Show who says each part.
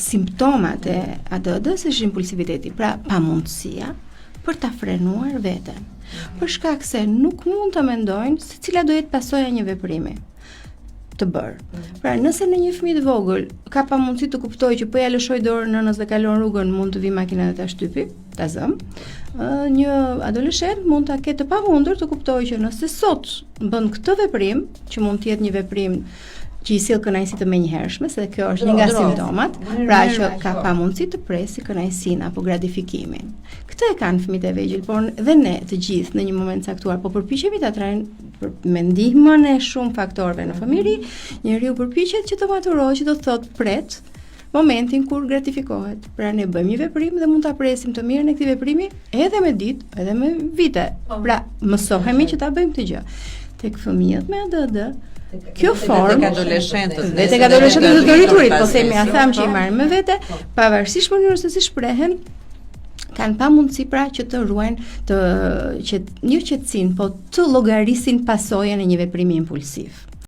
Speaker 1: simptomat e ADHD-s është impulsiviteti, pra pamundësia për ta frenuar veten. Për shkak se nuk mund të mendojnë se cila do jetë pasojë e një veprimi të bërë. Pra, nëse në një fëmijë të vogël ka pamundësi të kuptojë që po ja lëshoj dorën nënës dhe kalon rrugën, mund të vi makina dhe ta shtypi, ta zëm. Një adoleshent mund ta ketë të pamundur të kuptojë që nëse sot bën këtë veprim, që mund të jetë një veprim që i sill kënaqësi të menjëhershme, se kjo është një nga simptomat, pra që ka pamundësi të presi kënaqësinë apo gratifikimin. Këtë e kanë fëmijët e vegjël, por dhe ne të gjithë në një moment caktuar, po përpiqemi ta trajtojmë me ndihmën e shumë faktorëve në familje, njeriu përpiqet që të maturohet, që do të thotë pret momentin kur gratifikohet. Pra ne bëjmë një veprim dhe mund ta presim të mirën e këtij veprimi edhe me ditë, edhe me vite. Pra mësohemi që ta bëjmë këtë gjë. Tek fëmijët me ADHD kjo formë
Speaker 2: tek adoleshentët
Speaker 1: të rriturit, po themi, a tham që i marrin me vete, pavarësisht mënyrës se si shprehen, kanë pamundësi pra që të ruajnë një qetësinë, po të llogarisin pasojën e një veprimi impulsiv.